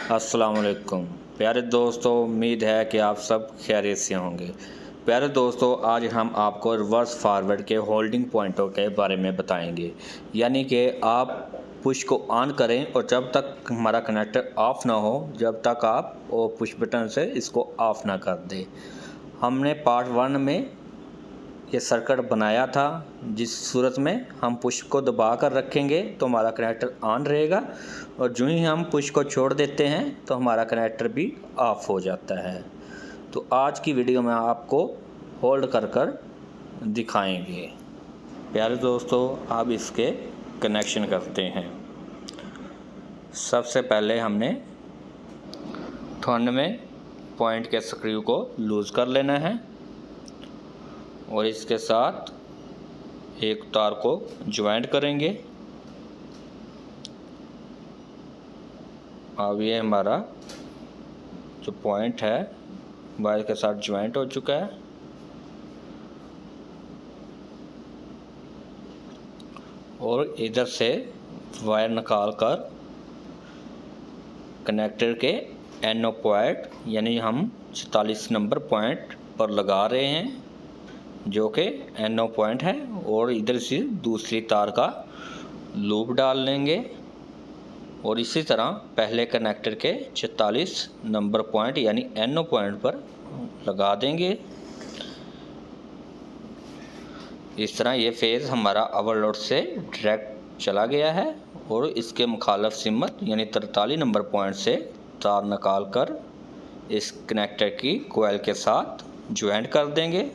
अस्सलाम वालेकुम प्यारे दोस्तों, उम्मीद है कि आप सब खैरियत से होंगे। प्यारे दोस्तों, आज हम आपको रिवर्स फॉरवर्ड के होल्डिंग पॉइंटों के बारे में बताएंगे। यानी कि आप पुश को ऑन करें और जब तक हमारा कनेक्टर ऑफ़ ना हो, जब तक आप वो पुश बटन से इसको ऑफ़ ना कर दें। हमने पार्ट 1 में ये सर्किट बनाया था, जिस सूरत में हम पुश को दबा कर रखेंगे तो हमारा कनेक्टर ऑन रहेगा और जो ही हम पुश को छोड़ देते हैं तो हमारा कनेक्टर भी ऑफ हो जाता है। तो आज की वीडियो में आपको होल्ड कर दिखाएंगे। प्यारे दोस्तों, अब इसके कनेक्शन करते हैं। सबसे पहले हमने 98 पॉइंट के स्क्रू को लूज़ कर लेना है और इसके साथ एक तार को ज्वाइंट करेंगे। अब ये हमारा जो पॉइंट है वायर के साथ ज्वाइंट हो चुका है। और इधर से वायर निकाल कर कनेक्टर के NO पॉइंट यानी हम 44 नंबर पॉइंट पर लगा रहे हैं, जो कि NO पॉइंट है। और इधर से दूसरी तार का लूप डाल लेंगे और इसी तरह पहले कनेक्टर के 44 नंबर पॉइंट यानी NO पॉइंट पर लगा देंगे। इस तरह ये फेज़ हमारा ओवरलोड से डायरेक्ट चला गया है और इसके मुखालफ सिमत यानी 43 नंबर पॉइंट से तार निकाल कर इस कनेक्टर की कोयल के साथ ज्वाइंट कर देंगे।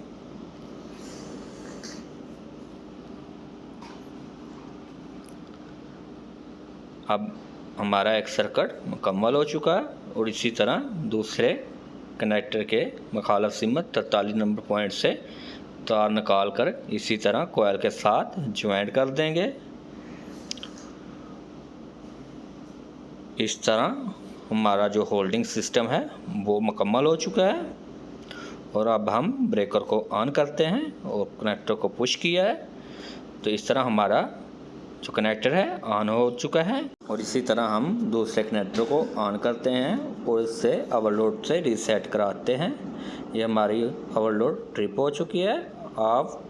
अब हमारा एक सर्किट मुकम्मल हो चुका है और इसी तरह दूसरे कनेक्टर के मुखालफ सिमत 43 नंबर पॉइंट से तार निकाल कर इसी तरह कोयल के साथ ज्वाइंट कर देंगे। इस तरह हमारा जो होल्डिंग सिस्टम है वो मुकम्मल हो चुका है। और अब हम ब्रेकर को ऑन करते हैं और कनेक्टर को पुश किया है तो इस तरह हमारा जो कनेक्टर है ऑन हो चुका है। और इसी तरह हम दूसरे कनेक्टर को ऑन करते हैं और इससे ओवरलोड से रीसेट कराते हैं। ये हमारी ओवरलोड ट्रिप हो चुकी है। आप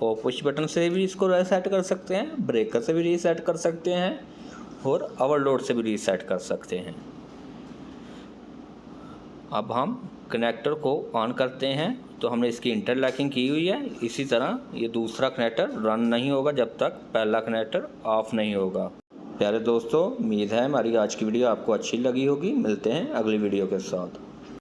और पुश बटन से भी इसको रीसेट कर सकते हैं, ब्रेकर से भी रीसेट कर सकते हैं और ओवरलोड से भी रीसेट कर सकते हैं। अब हम कनेक्टर को ऑन करते हैं तो हमने इसकी इंटरलॉकिंग की हुई है। इसी तरह ये दूसरा कनेक्टर रन नहीं होगा जब तक पहला कनेक्टर ऑफ नहीं होगा। प्यारे दोस्तों, उम्मीद है हमारी आज की वीडियो आपको अच्छी लगी होगी। मिलते हैं अगली वीडियो के साथ।